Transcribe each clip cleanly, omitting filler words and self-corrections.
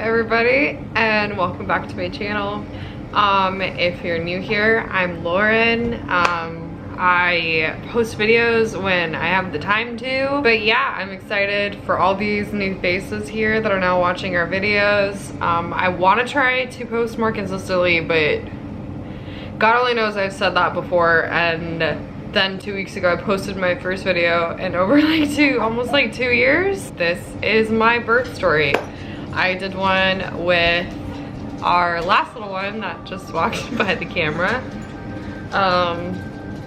everybody, and welcome back to my channel. If you're new here, I'm Lauren. I post videos when I have the time to, but yeah, I'm excited for all these new faces here that are now watching our videos. I want to try to post more consistently, but God only knows I've said that before. And then 2 weeks ago I posted my first video, and over almost 2 years, this is my birth story. I did one with our last little one that just walked by the camera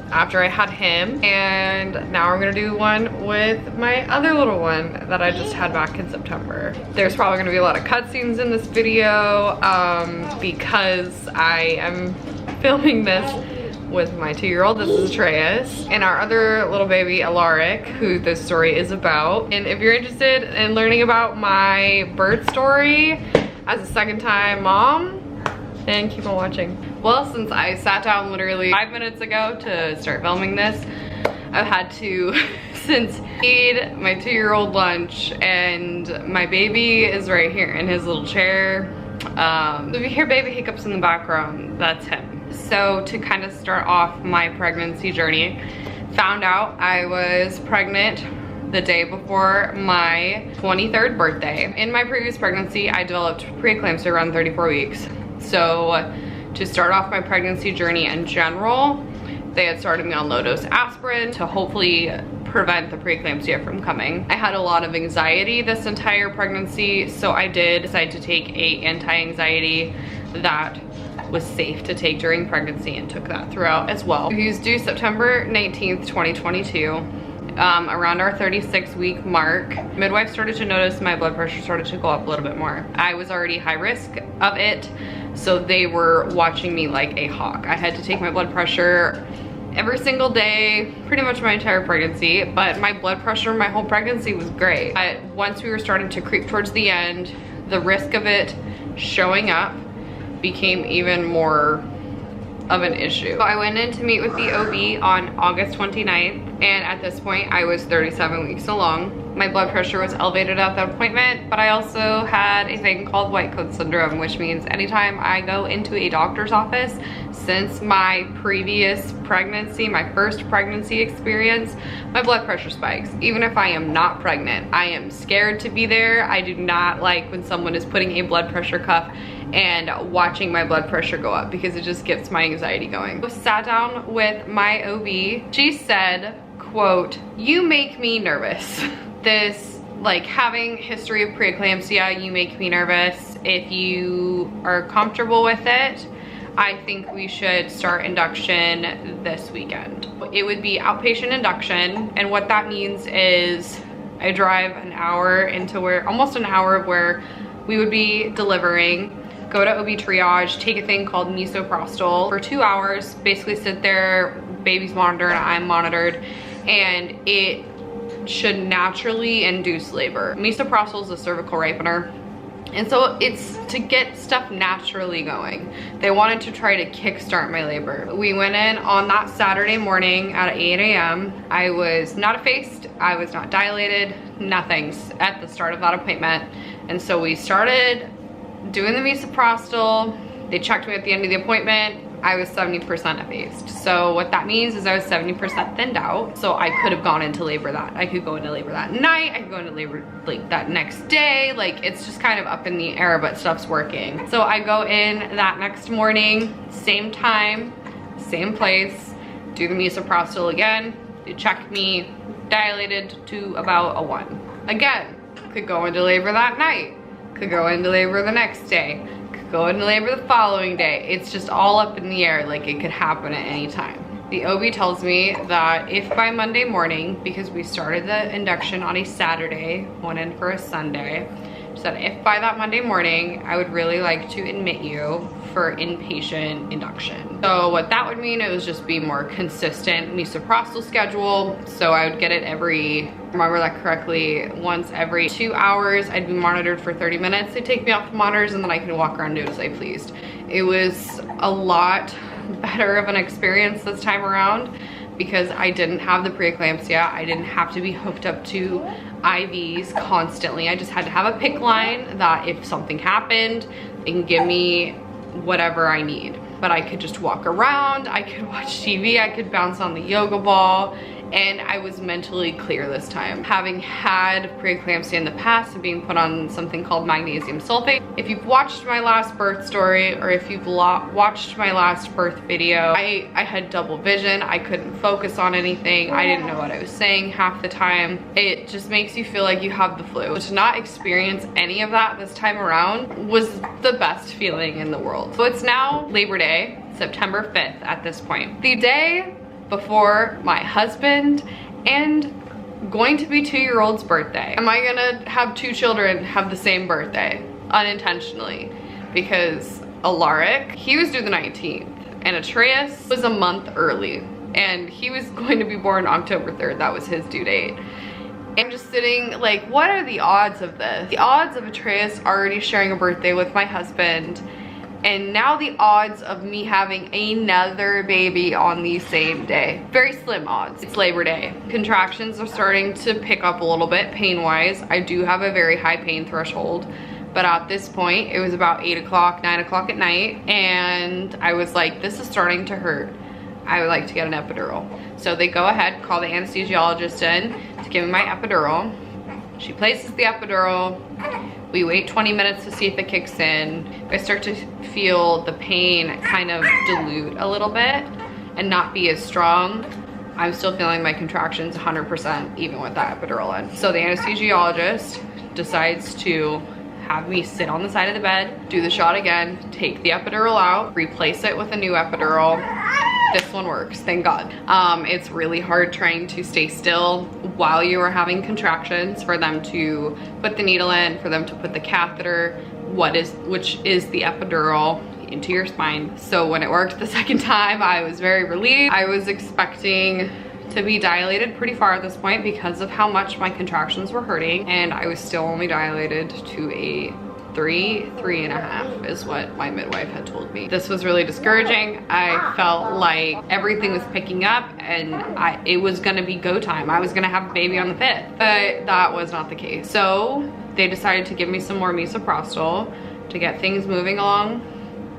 after I had him, and now I'm gonna do one with my other little one that I just had back in September. There's probably gonna be a lot of cutscenes in this video because I am filming this with my 2-year-old. This is Atreus, and our other little baby, Alaric, who this story is about. And if you're interested in learning about my birth story as a second-time mom, then keep on watching. Well, since I sat down literally 5 minutes ago to start filming this, I've had to since feed my 2-year-old lunch, and my baby is right here in his little chair. If you hear baby hiccups in the background, that's him. So to kind of start off my pregnancy journey, found out I was pregnant the day before my 23rd birthday. In my previous pregnancy, I developed preeclampsia around 34 weeks. So to start off my pregnancy journey in general, they had started me on low-dose aspirin to hopefully prevent the preeclampsia from coming. I had a lot of anxiety this entire pregnancy, so I did decide to take a anti-anxiety that was safe to take during pregnancy, and took that throughout as well. He was due September 19th, 2022. Around our 36-week mark, midwife started to notice my blood pressure started to go up a little bit more. I was already high risk of it, so they were watching me like a hawk. I had to take my blood pressure every single day, pretty much my entire pregnancy, but my blood pressure my whole pregnancy was great. But once we were starting to creep towards the end, the risk of it showing up became even more of an issue. So I went in to meet with the OB on August 29th, and at this point I was 37 weeks along. My blood pressure was elevated at that appointment, but I also had a thing called white coat syndrome, which means anytime I go into a doctor's office, since my previous pregnancy, my first pregnancy experience, my blood pressure spikes. Even if I am not pregnant, I am scared to be there. I do not like when someone is putting a blood pressure cuff and watching my blood pressure go up, because it just gets my anxiety going. I sat down with my OB. She said, quote, "You make me nervous." This, like, having history of preeclampsia, you make me nervous. If you are comfortable with it, I think we should start induction this weekend. It would be outpatient induction, and what that means is I drive an hour into almost an hour of where we would be delivering, go to OB triage, take a thing called misoprostol for 2 hours, basically sit there, baby's monitored, I'm monitored, and it should naturally induce labor. Misoprostol is a cervical ripener, and so it's to get stuff naturally going. They wanted to try to kickstart my labor. We went in on that Saturday morning at 8 a.m. I was not effaced, I was not dilated, nothing at the start of that appointment. And so we started doing the misoprostol. They checked me at the end of the appointment. I was 70% effaced. So what that means is I was 70% thinned out. So I could have gone into labor I could go into labor that night. I could go into labor like that next day. Like, it's just kind of up in the air, but stuff's working. So I go in that next morning, same time, same place, do the misoprostol again. They check me, dilated to about a 1. Again, could go into labor that night, could go into labor the next day, go into labor the following day. It's just all up in the air, like it could happen at any time. The OB tells me that if by Monday morning, because we started the induction on a Saturday, went in for a Sunday, she said if by that Monday morning, I would really like to admit you for inpatient induction. So what that would mean, it was just be more consistent misoprostol schedule. So I would get it remember that correctly, once every 2 hours. I'd be monitored for 30 minutes. They'd take me off the monitors, and then I could walk around and do as I pleased. It was a lot better of an experience this time around because I didn't have the preeclampsia. I didn't have to be hooked up to IVs constantly. I just had to have a PICC line that if something happened, they can give me whatever I need. But I could just walk around, I could watch TV, I could bounce on the yoga ball, and I was mentally clear this time. Having had preeclampsia in the past and being put on something called magnesium sulfate. If you've watched my last birth story, or if you've watched my last birth video, I had double vision. I couldn't focus on anything. I didn't know what I was saying half the time. It just makes you feel like you have the flu. So to not experience any of that this time around was the best feeling in the world. So it's now Labor Day, September 5th at this point. The day before my husband and going to be 2-year-old's birthday. Am I gonna have 2 children have the same birthday unintentionally? Because Alaric, he was due the 19th and Atreus was a month early and he was going to be born October 3rd. That was his due date. I'm just sitting like, what are the odds of this? The odds of Atreus already sharing a birthday with my husband, and now the odds of me having another baby on the same day. Very slim odds. It's Labor Day. Contractions are starting to pick up a little bit pain-wise. I do have a very high pain threshold, but at this point, it was about 8 o'clock, 9 o'clock at night, and I was like, this is starting to hurt. I would like to get an epidural. So they go ahead, call the anesthesiologist in to give me my epidural. She places the epidural. We wait 20 minutes to see if it kicks in. I start to feel the pain kind of dilute a little bit and not be as strong. I'm still feeling my contractions 100% even with that epidural in. So the anesthesiologist decides to have me sit on the side of the bed, do the shot again, take the epidural out, replace it with a new epidural. This one works, thank God. It's really hard trying to stay still while you are having contractions, for them to put the needle in, for them to put the catheter, which is the epidural, into your spine. So when it worked the second time, I was very relieved. I was expecting to be dilated pretty far at this point because of how much my contractions were hurting, and I was still only dilated to a 3.5 is what my midwife had told me. This was really discouraging. I felt like everything was picking up and it was gonna be go time. I was gonna have a baby on the 5th, but that was not the case. So they decided to give me some more misoprostol to get things moving along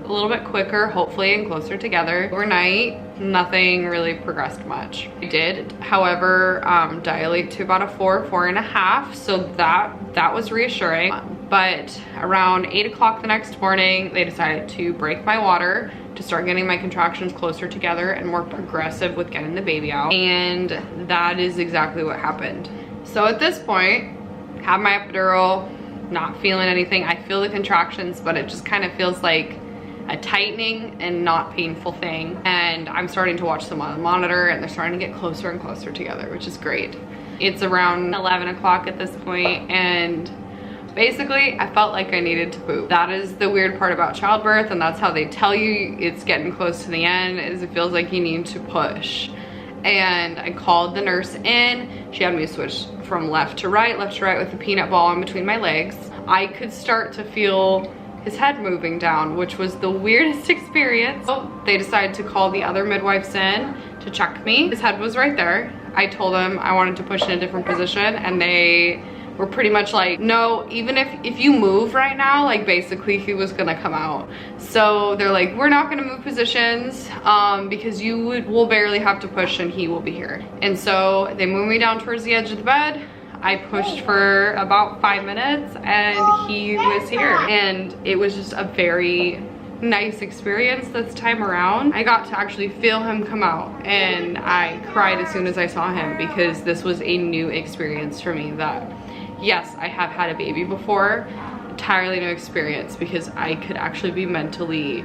a little bit quicker, hopefully, and closer together. Overnight, nothing really progressed much. I did, however, dilate to about a 4.5, so that was reassuring. But around 8 o'clock the next morning, they decided to break my water to start getting my contractions closer together and more progressive with getting the baby out. And that is exactly what happened. So at this point, have my epidural, not feeling anything. I feel the contractions, but it just kind of feels like a tightening and not painful thing. And I'm starting to watch them on the monitor and they're starting to get closer and closer together, which is great. It's around 11 o'clock at this point, and basically, I felt like I needed to poop. That is the weird part about childbirth, and that's how they tell you it's getting close to the end, is it feels like you need to push. And I called the nurse in. She had me switch from left to right with the peanut ball in between my legs. I could start to feel his head moving down, which was the weirdest experience. So they decided to call the other midwives in to check me. His head was right there. I told them I wanted to push in a different position, and they were pretty much like, no, even if you move right now, like basically he was gonna come out. So they're like, we're not gonna move positions because will barely have to push and he will be here. And so they moved me down towards the edge of the bed. I pushed for about 5 minutes and he was here. And it was just a very nice experience this time around. I got to actually feel him come out, and I cried as soon as I saw him because this was a new experience for me. That yes, I have had a baby before, entirely new experience because I could actually be mentally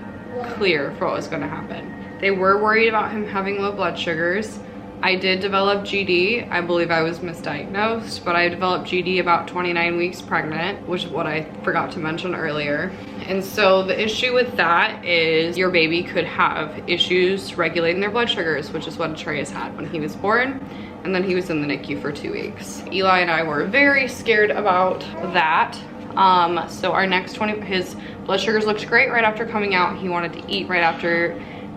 clear for what was going to happen. They were worried about him having low blood sugars. I did develop GD. I believe I was misdiagnosed, but I developed GD about 29 weeks pregnant, which is what I forgot to mention earlier. And so the issue with that is your baby could have issues regulating their blood sugars, which is what Atreus had when he was born. And then he was in the NICU for 2 weeks. Eli and I were very scared about that. So our next his blood sugars looked great right after coming out. He wanted to eat right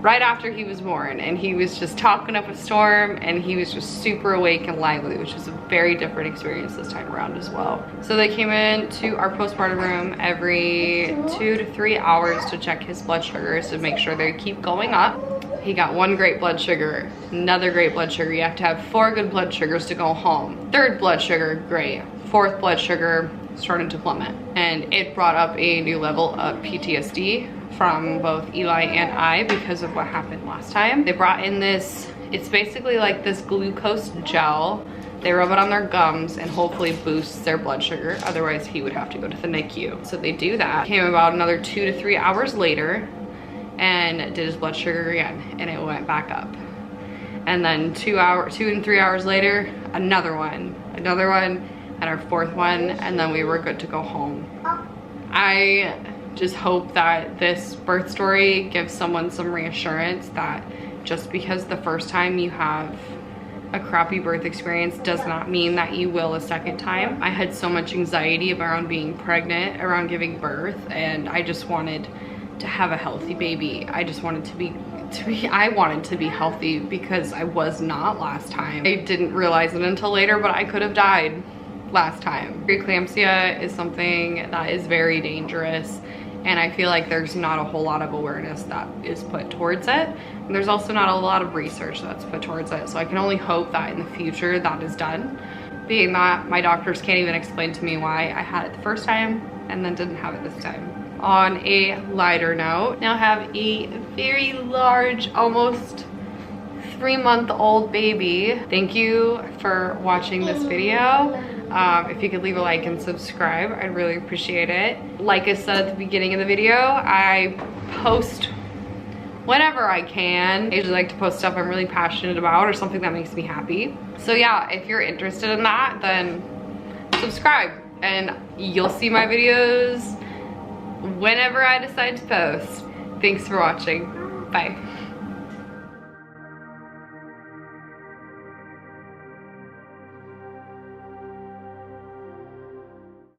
right after he was born, and he was just talking up a storm, and he was just super awake and lively, which was a very different experience this time around as well. So they came in to our postpartum room every 2 to 3 hours to check his blood sugars to make sure they keep going up. He got 1 great blood sugar, another great blood sugar. You have to have 4 good blood sugars to go home. 3rd blood sugar, great. 4th blood sugar started to plummet, and it brought up a new level of PTSD from both Eli and I because of what happened last time. They brought in this, it's basically like this glucose gel. They rub it on their gums and hopefully boosts their blood sugar. Otherwise he would have to go to the NICU. So they do that. Came about another 2 to 3 hours later and did his blood sugar again, and it went back up. And then 2 and 3 hours later, another one, and our 4th one, and then we were good to go home. I just hope that this birth story gives someone some reassurance that just because the first time you have a crappy birth experience does not mean that you will a second time. I had so much anxiety around being pregnant, around giving birth, and I just wanted to have a healthy baby. I just wanted I wanted to be healthy because I was not last time. I didn't realize it until later, but I could have died last time. Preeclampsia is something that is very dangerous, and I feel like there's not a whole lot of awareness that is put towards it. And there's also not a lot of research that's put towards it. So I can only hope that in the future that is done. Being that my doctors can't even explain to me why I had it the first time and then didn't have it this time. On a lighter note, now have a very large, almost 3-month-old baby. Thank you for watching this video. If you could leave a like and subscribe, I'd really appreciate it. Like I said at the beginning of the video, I post whenever I can. I usually like to post stuff I'm really passionate about or something that makes me happy. So yeah, if you're interested in that, then subscribe and you'll see my videos whenever I decide to post. Thanks for watching. Bye.